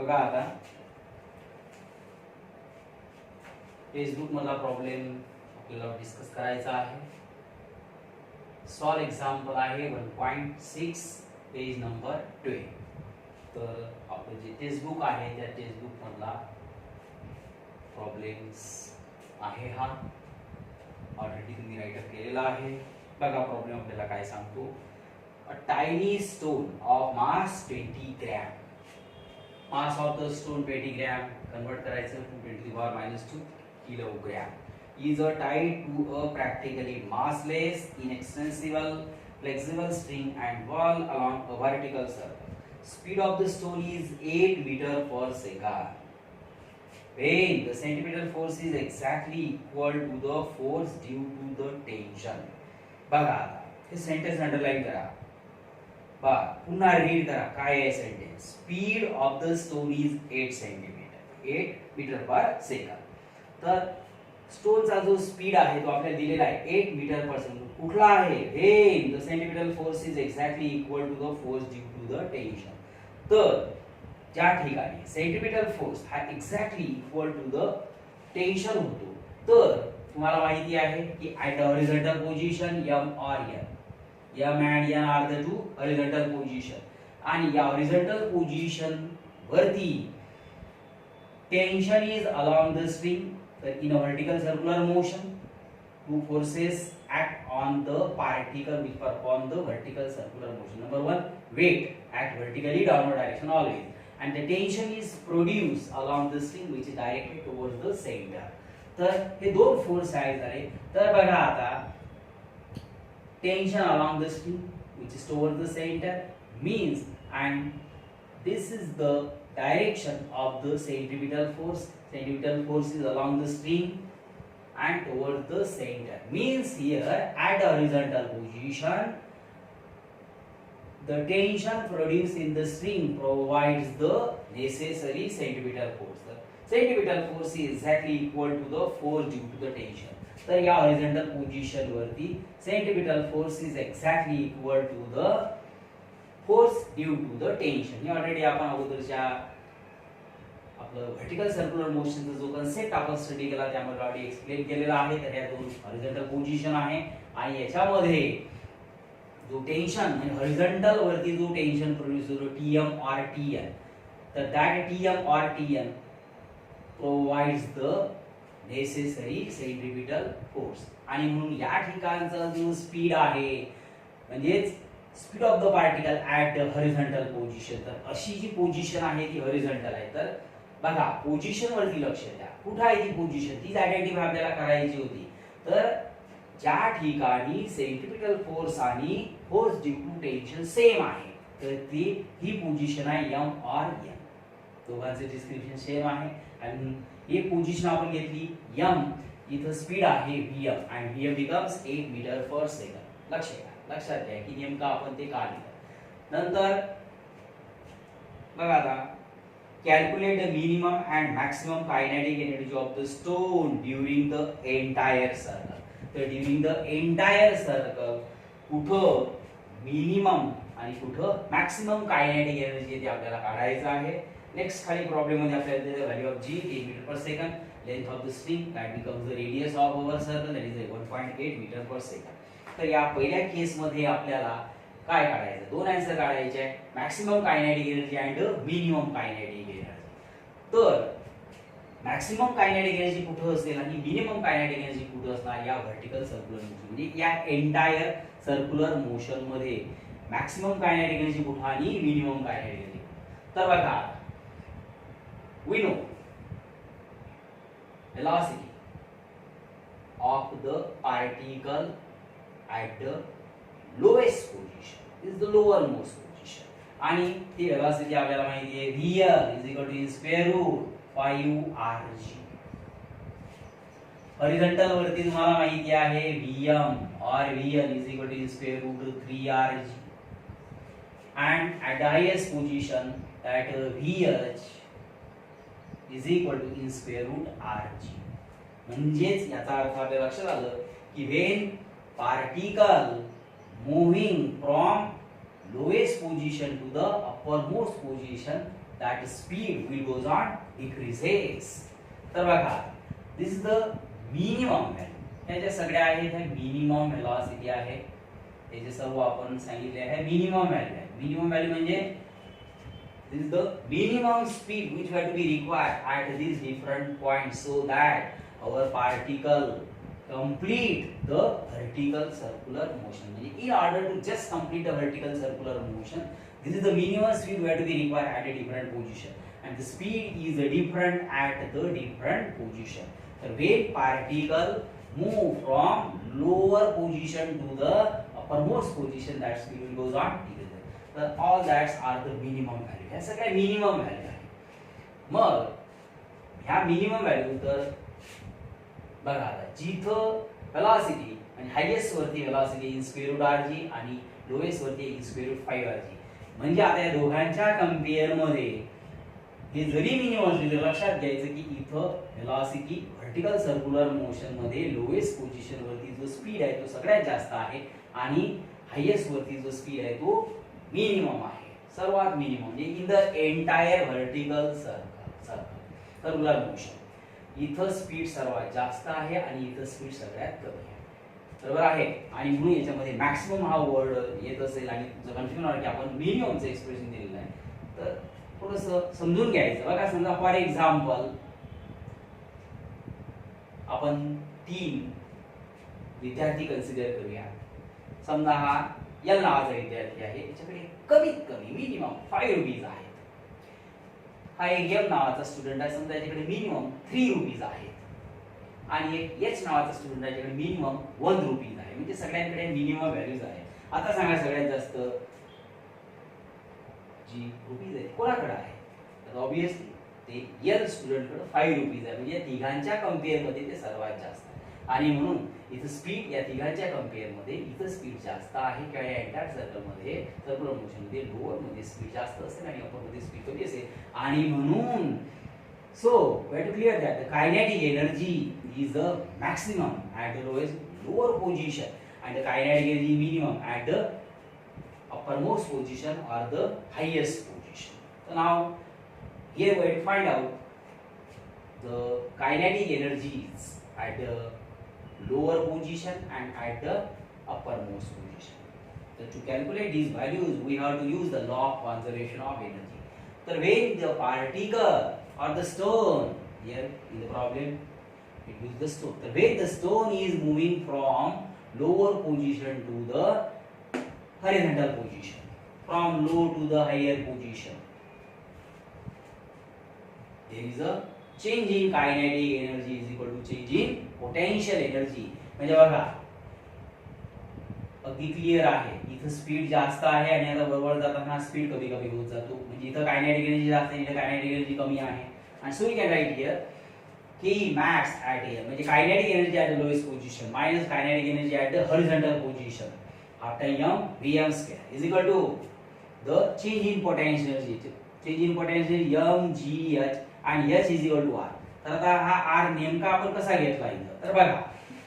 बघा आता फेसबुक मधला प्रॉब्लेम आपल्याला डिस्कस करायचा आहे. सॉल्व एक्झाम्पल आहे 1.6 पेज नंबर 12. तर आपलं जे टेक्स्टबुक आहे त्या टेक्स्टबुक मधला प्रॉब्लेम्स आहे हा. ऑलरेडी तुम्ही राईट केलेला आहे. बघा प्रॉब्लेम आपल्याला काय सांगतो. A tiny stone of mass 20 gram. Mass of the stone 20 gram convert करायचं to 10 to the power -2 kilogram is tied to a practically massless, inextensible, flexible string and ball along a vertical circle. Speed of the stone is 8 meter per second. When the centripetal force is exactly equal to the force due to the tension. बघा आता हे sentence underline करा. बघा पुन्हा read करा काय आहे sentence. Speed of the stone is 8 centimetre 8 metre per second. तर स्टोनचा जो स्पीड आहे तो आपल्याला दिलेला आहे 8 मीटर पर सेकंड. कुठला आहे. When the centripetal force is exactly equal to the force due to the tension. तर ज्या ठिकाणी सेंट्रिपिटल फोर्स हा exactly equal to the tension होतो. तर तुम्हाला माहिती आहे की ॲट हॉरिझॉन्टल पोझिशन m और n, m and n are the two horizontal position. आणि या हॉरिझॉन्टल पोझिशन वरती tension is along the string. in a vertical circular motion, two forces act on the particle which perform the vertical circular motion. Number one, weight act vertically downward direction always, and the tension is produced along the string which is directed towards the center. तर हे दोन force आहेत झाले. तर बघा आता tension along the string which is towards the center means, and this is the direction of the centripetal force. Centripetal force is along the string and towards the center. Means here at horizontal position, the tension produced in the string provides the necessary centripetal force. The centripetal force is exactly equal to the force due to the tension. तर या horizontal position वरती centripetal force is exactly equal to the force due to the tension. हे already आपण अगोदरच्या आपलं vertical circular मोशनचा जो concept आपण study केला त्यामध्ये ऑलरेडी एक्सप्लेन केलेला आहे. तर या दोन हॉरिझॉन्टल पोझिशन आहे आणि याच्यामध्ये जो टेन्शन म्हणजे हॉरिझॉन्टल वरती जो टेन्शन प्रोड्यूस होतो TM और TN, तर दॅट TM और TN provides the necessary centripetal force. आणि म्हणून या ठिकाणचा जो स्पीड आहे म्हणजेच speed of the particle at the horizontal position. तर अशी जी पोझिशन आहे ती हॉरिझॉन्टल आहे. तर बघा पोझिशन वरती लक्ष द्या. कुठे आहे ती पोझिशन तीच आयडेंटिफाय आपल्याला करायची होती. तर ज्या ठिकाणी सेंट्रिपिटल फोर्स आणि force due to tension same आहे तर ती ही पोझिशन आहे m और n. दोघांचे डिस्क्रिप्शन सेम आहे. आणि ही पोझिशन आपण घेतली m. इथं स्पीड आहे vm आणि vm becomes 8 metre per second. लक्षात घ्या की नेमका आपण ते का लिहिलं. नंतर बघा आता calculate the minimum and maximum kinetic energy of the stone during the entire circle. तर during the entire circle कुठं मिनिमम आणि कुठं मॅक्सिमम कायनेटिक एनर्जी ते आपल्याला काढायचं आहे. नेक्स्ट खाली प्रॉब्लेम मध्ये आपल्याला दिलेलं value of g 8 metre per second. Length of the string that becomes the radius of our circle that is 1.8 metre per second. तर या पहिल्या केस मध्ये आपल्याला काय काढायचं. दोन आन्सर काढायचे आहे. Maximum kinetic energy and minimum kinetic energy. तर मॅक्सिमम कायनेटिक एनर्जी कुठे असेल आणि मिनिमम कायनेटिक एनर्जी कुठे असणार या व्हर्टिकल सर्क्युलर मोशन म्हणजे या एंटायर सर्क्युलर मोशन मध्ये मॅक्सिमम कायनेटिक एनर्जी कुठे आणि मिनिमम कायनेटिक एनर्जी. तर बघा we know velocity of the particle at the lowest position is the lowermost position. आणि ती वेलोसिटी आपल्याला माहिती आहे vl is equal to square root 5rg. Horizontal वरती तुम्हाला माहिती आहे vm or vl is equal to square root 3rg. and at the highest position that vh is equal to square root rg. म्हणजेच याचा अर्थ आपल्या लक्षात आलं की when particle moving from lowest position to the uppermost position, that speed will goes on decreases. तर बघा, this is the minimum value. ह्या ज्या सगळ्या आहेत ह्या मिनिमम व्हेलॉसिटी आहे. हे जे सर्व आपण सांगितले आहे मिनिमम व्हॅल्यू आहे. मिनिमम व्हॅल्यू म्हणजे this is the minimum speed which have to be required at these different points so that our particle complete the vertical circular motion. In order to just complete the vertical circular motion, this is the minimum speed we have to be required at a different position, and the speed is different at the different position. So when particle move from lower position to the uppermost position, that speed will goes on decreasing. So all that are the minimum value. हे सगळ्या minimum value आहे. मग ह्या minimum value तर बघा आता जिथं velocity आणि हायेस्ट वरती velocity in square root rg आणि लोएस्ट वरती इन स्क्वेअर रूट 5rg, म्हणजे आता या दोघांच्या कंपेअर मध्ये हे जरी मिनिमम असले तर लक्षात घ्यायचं की इथं velocity वर्टिकल सर्क्युलर मोशन मध्ये लोएस्ट पोझिशन वरती जो स्पीड आहे तो सगळ्यात जास्त आहे आणि हायेस्ट वरती जो स्पीड आहे तो मिनिमम आहे, सर्वात मिनिमम. म्हणजे in the entire vertical circular motion इथं स्पीड सर्वात जास्त आहे आणि इथं स्पीड सगळ्यात कमी आहे. बरोबर आहे. आणि म्हणून याच्यामध्ये मॅक्सिमम हा वर्ड येत असेल आणि जर कन्फ्युजन होणार की आपण मिनिममचं एक्सप्रेशन दिलेलं आहे तर थोडंसं समजून घ्यायचं. बघा समजा फॉर एक्झाम्पल आपण 3 विद्यार्थी कन्सिडर करूया. समजा हा एल नावाचा विद्यार्थी आहे, याच्याकडे कमीत कमी मिनिमम 5 रुपीज आहेत. हा एक एम नावाचा स्टुडंट आहे, समजा याच्याकडे मिनिमम 3 रुपीज आहेत आणि एक एच नावाचा स्टुडंट आहे ज्याच्याकडे मिनिमम 1 रुपीज आहे. म्हणजे सगळ्यांकडे मिनिमम व्हॅल्यूज आहेत. आता सांगा सगळ्यात जास्त जी रुपीज आहेत कोणाकडे आहे, तर ऑब्विसली ते एल स्टुडंट कडे 5 रुपीज आहे. म्हणजे तिघांच्या कंपेअर मध्ये ते सर्वात जास्त आहे आणि म्हणून इथं स्पीड या तिघांच्या कंपेअर मध्ये इथं स्पीड जास्त आहे किंवा या एंटायर सर्कल मध्ये सर्क्युलर मोशन मध्ये लोअर मध्ये स्पीड जास्त असेल आणि अपर मध्ये स्पीड कमी असेल. आणि म्हणून so we have to clear that the kinetic energy is the maximum at the lower position and the kinetic energy minimum at the uppermost position or the highest position. So now here we have to find out the kinetic energies at the lower position and at the uppermost position. So to calculate these values we have to use the law of conservation of energy. So when the particle or the stone, here in the problem it is the stone. The way the stone is moving from lower position to the horizontal position, from low to the higher position, there is a change in kinetic energy is equal to change in potential energy. म्हणजे बघा अगदी clear आहे, इथं speed जास्त आहे आणि आता बरोबर जाताना स्पीड कमी कमी होत जातो. म्हणजे इथं कायनेटिक एनर्जी जास्त आहे, इथं कायनेटिक एनर्जी कमी आहे. आणि so we can write here K max at here म्हणजे कायनेटिक एनर्जी at the lowest position minus kinetic energy at the horizontal position after m vm square is equal to the change in potential energy. change in potential m g h and h is equal to r. तर आता हा r नेमका आपण कसा घेतला इथं तर बघा,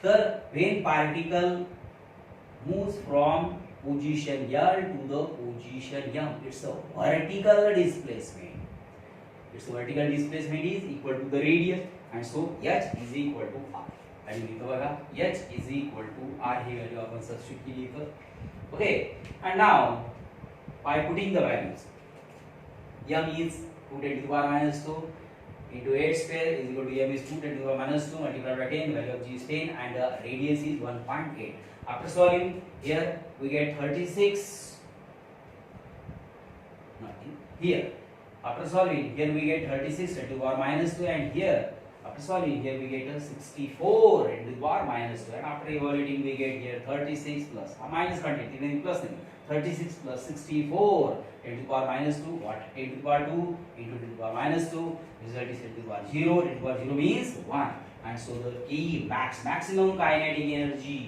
तर when particle moves from position L to the position M, it's a vertical displacement. Its vertical displacement is equal to the radius, and so h is equal to r. आणि इथं बघा h is equal to r he value आपण substitute केली इथं. Okay, and now by putting the values, m is put into the power minus 2 into 8 square is equal to m is put into the power minus 2 multiplied by 10. The value of g is 10 and the radius is 1.8. After solving here we get 36. Nothing here. After solving here we get 36 into the power minus 2 and here after solving here we get a 64 into the power minus 2 and after evaluating we get here 36 plus minus content even plus 36 plus 64 into the power minus 2 what 8 to the power 2 into the power minus 2 result is 10 to the power 0. 10 to the power 0 means 1 and so the K maximum kinetic energy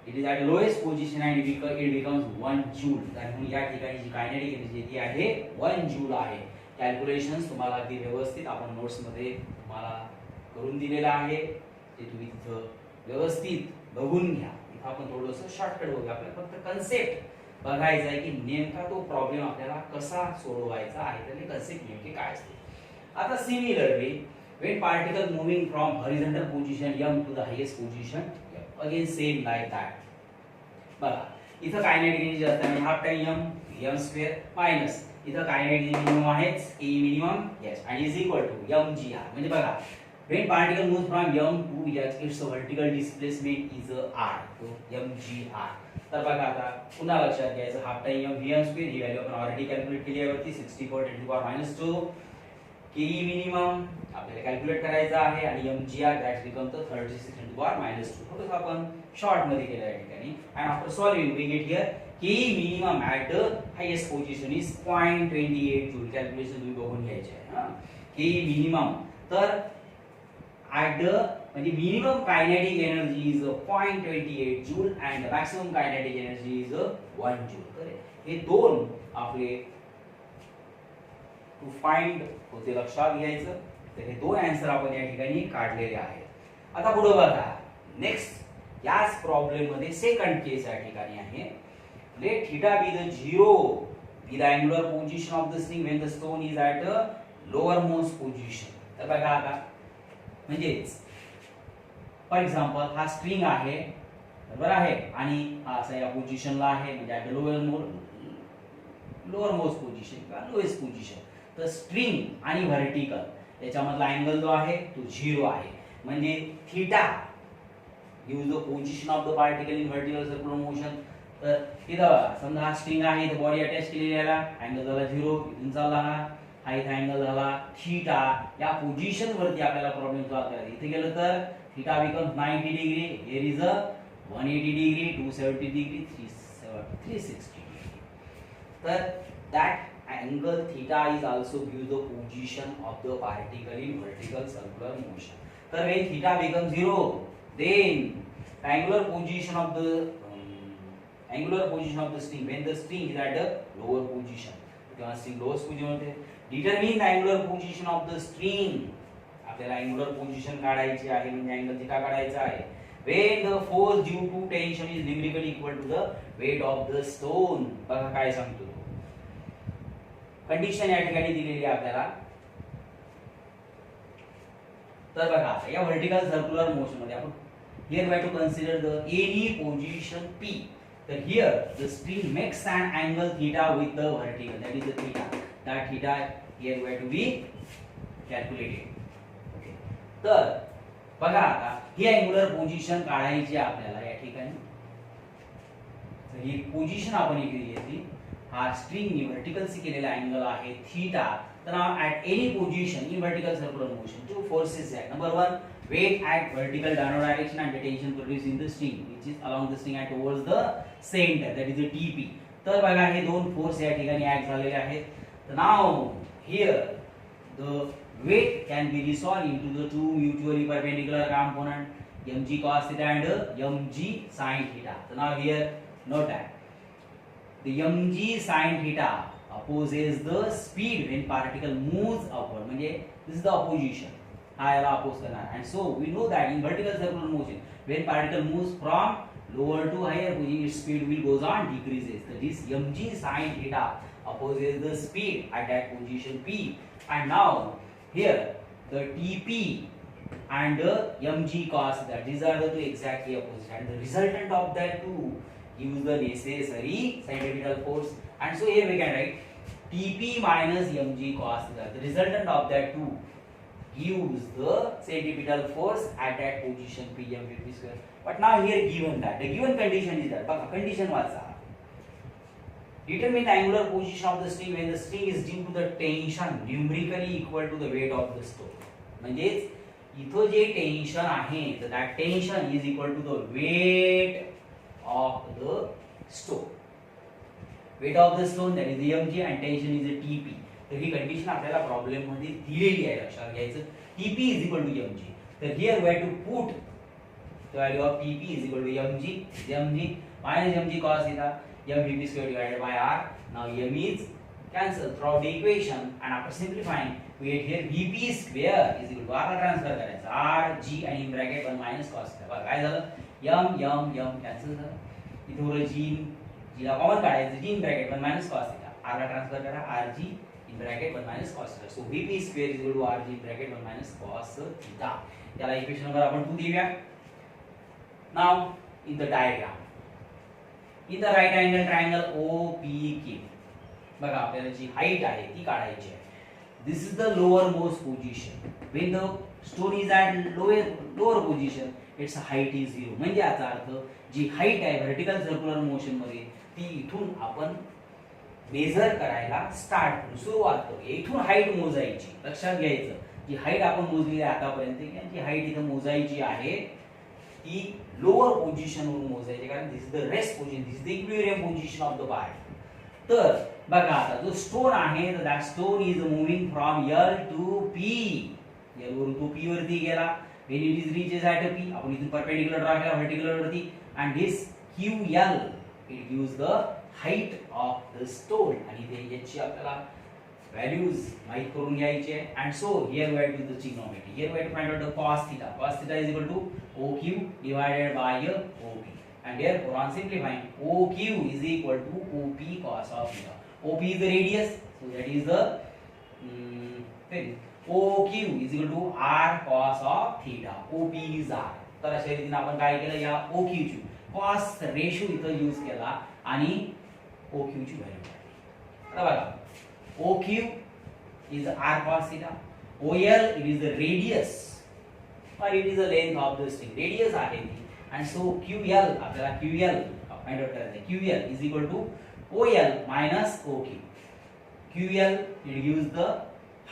it is at the lowest position and it becomes 1 joule. आणि या ठिकाणी जी kinetic energy ती आहे 1 joule आहे. Calculations तुम्हाला अगदी व्यवस्थित आपण नोट्स मध्ये तुम्हाला करून दिलेलं आहे, ते तुम्ही तिथं व्यवस्थित बघून घ्या. इथं आपण थोडंसं शॉर्टकट बघूया. आपल्याला फक्त कन्सेप्ट बघायचं आहे की नेमका तो प्रॉब्लेम आपल्याला कसा सोडवायचा आहे, त्याने कन्सेप्ट नेमके काय असते. आता similarly when particle moving from horizontal position m to the highest position m, again same like that. बघा इथं कायनेटिक एनर्जी असते म्हणजे half time m square minus इथं कायनेटिक मिनिमम आहेच e मिनिमम यस आणि इज इक्वल टू mgr. म्हणजे बघा when particle moves from m to h its vertical displacement is r, तो mgr. तर बघा आता पुन्हा लक्षात घ्यायचं half time m vm square ही व्हॅल्यू आपण ऑलरेडी कॅल्क्युलेट केली आहे वरती 64 × 10⁻². के मिनिमम आपल्याला कॅल्क्युलेट करायचा आहे आणि mgr दॅट बिकम द 36 × 10⁻². थोडंसं आपण शॉर्ट मध्ये केलं या ठिकाणी and after solving we get here K minimum at the highest position is 0.28 joule. Calculation तुम्ही बघून घ्यायचे आहे. के मिनिमम तर ॲट द म्हणजे minimum kinetic energy is 0.28 joule and maximum kinetic energy is 1 joule. तर हे दोन आपले टू फाइंड होते लक्षात घ्यायचं. तर हे दोन आन्सर आपण या ठिकाणी काढलेले आहेत. आता पुढे बघा नेक्स्ट याच प्रॉब्लेम मध्ये सेकंड केस या ठिकाणी आहे. Let theta be the 0 be the angular position of the string when the stone is at a lower most position. तर बघा आता म्हणजेच फॉर एक्झाम्पल हा स्ट्रिंग आहे बरोबर आहे आणि हा असा या पोझिशनला आहे म्हणजे ॲट लोअर मोस्ट पोझिशन किंवा लोएस्ट पोझिशन. तर स्ट्रिंग आणि व्हर्टिकल याच्यामधला अँगल जो आहे तो 0 आहे. म्हणजे theta gives the position of the particle in vertical circular motion. तर इथं समजा हा स्ट्रिंग आहे इथं बॉडी अटॅच केलेली याला अँगल झाला 0 इथून चालला हा इथं अँगल झाला थीटा. या पोझिशन वरती आपल्याला प्रॉब्लेम सॉल्व्ह करायचा. इथे गेलं तर theta becomes 90 degree, here is a 180 degree, 270 degree, 360 degree. तर that angle theta is also gives the position of the particle in vertical circular motion. So when theta becomes 0, then angular position of the string when the string is at the lower position. किंवा string lowest position होते. Determine the angular position of the string. आपल्याला angular position काढायची आहे म्हणजे angle theta काढायचा आहे. When the force due to tension is numerically equal to the weight of the stone. बघा काय सांगतो कंडिशन या ठिकाणी दिलेली आहे आपल्याला. तर बघा या व्हर्टिकल सर्क्युलर मोशन मध्ये आपण here we have to consider the any position p. तर here the string makes an angle theta with the vertical that is the theta. That theta here we have to be calculated. Okay तर बघा आता ही angular position काढायची आपल्याला या ठिकाणी. तर ही position आपण इथे घेतली. हा स्ट्रिंगनी व्हर्टिकलशी केलेला अँगल आहे थीटा. तर now at any position in vertical circular motion two forces आहेत. Number 1 weight at vertical downward direction and the tension produced in the string which is along the string and towards the center that is the TP. तर बघा हे दोन force या ठिकाणी act झालेले आहेत. तर नाव here the weight can be resolved into the two mutually perpendicular component mg cos theta and mg sin theta. So now here note that the mg sin theta opposes the speed when particle moves upward. म्हणजे this is the opposition. हा याला oppose करणार. And so we know that in vertical circular motion when particle moves from lower to higher position its speed will goes on decreases. So this mg sin theta opposes the speed at that position p. And now here the tp and the mg cos that these are the two exactly opposite and the resultant of that two gives the necessary centripetal force. And so here we can write tp minus mg cos theta. The resultant of that two gives the centripetal force at that position p mvp square. But now here given that the given condition is that बघा condition वाचा. Determine the angular position of the string when the string is due to the tension numerically equal to the weight of the stone. म्हणजेच इथं जे tension आहे तर that tension is equal to the weight of the stone. Weight of the stone that is the mg and tension is the tp. तर ही condition आपल्याला problem मध्ये दिलेली आहे लक्षात घ्यायचं. tp is equal to mg. तर here we have to put the value of tp is equal to mg minus mg cos theta mvp square divided by r. Now m is cancelled throughout the equation and after simplifying we get here vp square is equal to r ला transfer करायचा r g आणि in bracket 1 minus cos theta. बघा काय झालं m cancel झालं. इथे उरलं g जीला कॉमन काढायचं g in bracket 1 minus cos theta, r ला ट्रान्सफर करा rg in bracket 1 minus cos theta. So vp square is equal to rg in bracket 1 minus cos theta. त्याला इक्वेशन नंबर आपण 2 देऊया. Now in the diagram, in the right angle triangle OPQ, बघा आपल्याला जी height आहे ती काढायची आहे. This is the lower most position. When the stone is at lower position it's height is 0. म्हणजे याचा अर्थ जी हाईट आहे व्हर्टिकल सर्क्युलर मोशन मध्ये ती इथून आपण मेजर करायला सुरुवात करूया. इथून हाईट मोजायची. लक्षात घ्यायचं, जी हाईट आपण मोजली आहे आतापर्यंत, जी हाईट इथं मोजायची आहे ती लोअर पोझिशन वरून मोजायची, कारण this is the rest position, this is the equilibrium position of the part. तर बघा आता जो स्टोन आहे that stone is moving from L to P. L वरून तो P वरती गेला. When it is reaches at P, आपण इथून परपेंडिक्युलर ड्रॉ केला व्हर्टिकल वरती, and this QL it gives the height of the stone. आणि ते याची आपल्याला व्हॅल्यूज माहित करून घ्यायची आहे. And so here we have to the trigonometry. Here we have to find out the cos theta. cos theta is equal to OQ divided by OP. And therefore on simplifying, OQ is equal to OP cos of theta. OP is the radius, so that is the thing. OQ is equal to R cos of theta. OP is R. तर अशा रीतीने आपण काय केलं, या OQ ची cos ratio इथं use केला आणि OQ ची व्हॅल्यू काढली. आता बघा, OQ is R cos theta. OL it is the radius or it is the length of the string. Radius आहे ती. And so QL, आपल्याला QL फाइंड आउट करायचं आहे. QL is equal to OL minus OQ. QL it gives the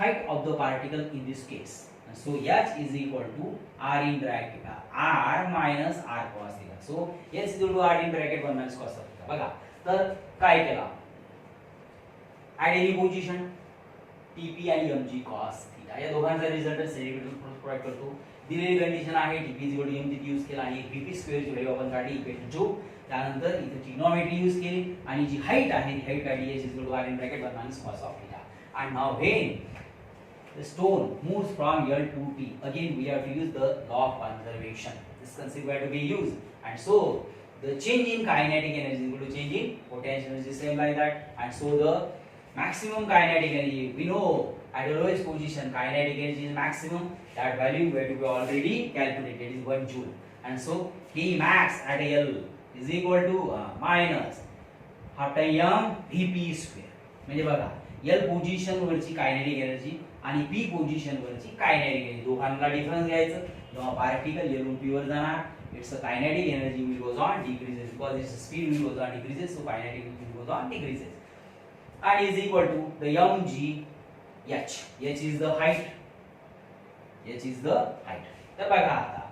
height of the particle in this case. And so H is equal to R in bracket R minus R cos theta. So H is equal to R in bracket 1 minus cos of theta. बघा, तर काय केला, at any position TP आणि mg cos theta या दोघांचा result centimetre provide करतो. दिलेली condition आहे TP is equal to mg use केला आणि VP स्क्वेअर ची व्हॅल्यू आपण काढली इक्वेशन 2. त्यानंतर इथे ट्रिग्नोमेट्री यूज केली आणि जी हाईट आहे ती हाईट काढली H is equal to R in bracket 1 minus cos of theta. And now when the stone moves from L to P, again we have to use the law of conservation. This concept we have to be used. And so the change in kinetic energy is equal to change in potential energy, same like that. And so the maximum kinetic energy, we know at the lowest position kinetic energy is maximum. That value we have to be already calculated is 1 joule. And so K max at L is equal to minus half time m Vp square. म्हणजे बघा, L position वरची kinetic energy आणि P position वरची kinetic energy दोघांना difference घ्यायचं. जेव्हा particle L वरून P वर जाणार, it's a kinetic energy will goes on decreases because its speed will goes on decreases, so kinetic will goes on decreases. And is equal to the mg h. H is the height. H is the height. तर बघा आता,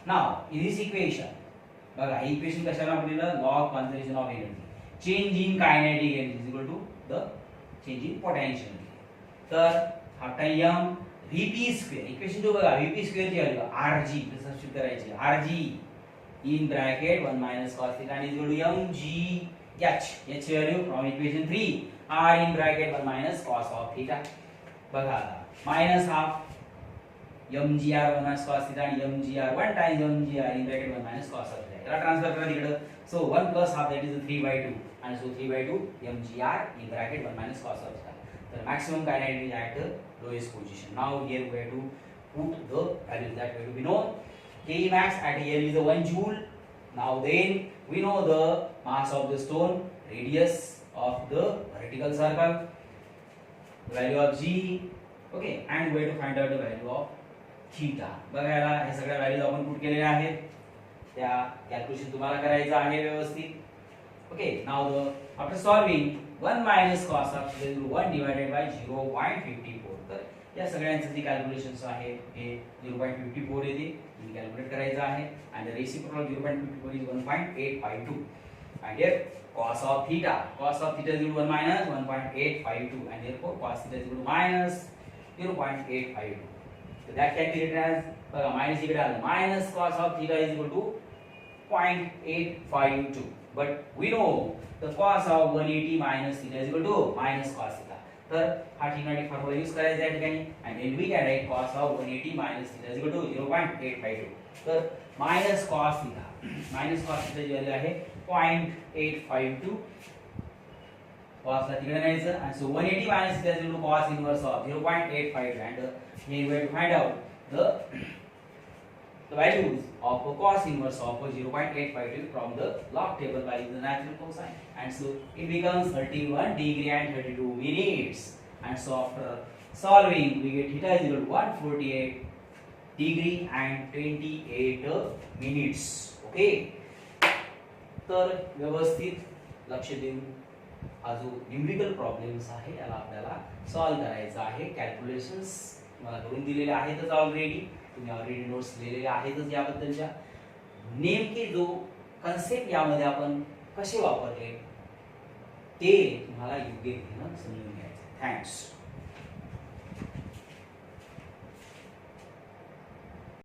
now in this equation, बघा ही equation कशाला आपल्याला law of conservation of energy, change in kinetic energy is equal to the change in potential energy. तर half time Vp square, equation 2 बघा, Vp square ची value Rg substitute करायची, Rg in bracket 1 minus cos theta is equal to mg h. H value from equation 3 R in bracket 1 minus cos of theta. बघा आता, minus half mgr 1 minus cos theta आणि mgr 1 times mgr in bracket 1 minus cos of theta. याला transfer करा तिकडे. So 1 plus half that is 3/2 and so 3/2 mgr in bracket 1 minus cos of theta. The maximum kinetic energy at the lowest position. Now here we have to put the values that we have to be known. K max at L is 1 joule. Now then we know the mass of the stone, radius of the vertical circle, value of g, okay, and we have to find out the value of theta. बघा याला हे सगळ्या values आपण put केलेल्या आहेत, त्या calculation तुम्हाला करायचं आहे व्यवस्थित. Okay, now the after solving 1 minus cos of 1 divided by 0.54. तर या सगळ्यांचं जे कॅल्क्युलेशन्स आहे हे 0.54 येते, तुम्ही कॅल्क्युलेट करायचं आहे. and the reciprocal of 0.54 is 1.852. and here cos of theta is equal to 1 minus 1.852 and therefore cos theta is equal to minus 0.852. so that calculated as minus equal to minus cos of theta is equal to 0.852. but we know the cos of 180 minus theta is equal to minus cos theta. तर हा trigonometric formula use करायचा या ठिकाणी आणि then we can write cos of 180 minus theta is equal to 0.852. तर minus cos theta ची value आहे 0.852. cos ला तिकडे न्यायचं आणि so 180 minus theta is equal to cos inverse of 0.85 and here we have to find out the values of cos inverse of 0.852 from the log table by the natural cosine, and so it becomes 31 degree and 32 minutes, and so after solving we get theta is equal to 148 degree and 28 minutes. Okay, तर व्यवस्थित लक्ष देऊन हा जो numerical problems आहे याला आपल्याला solve करायचा आहे. कॅल्क्युलेशन्स मला करून दिलेले आहेतच ऑलरेडी, तुम्ही ऑलरेडी नोट्स लिहिलेले आहेतच याबद्दलच्या. नेमके जो कन्सेप्ट यामध्ये आपण कसे वापरले ते तुम्हाला योग्य रीतीने समजून घ्यायचे. थँक्स.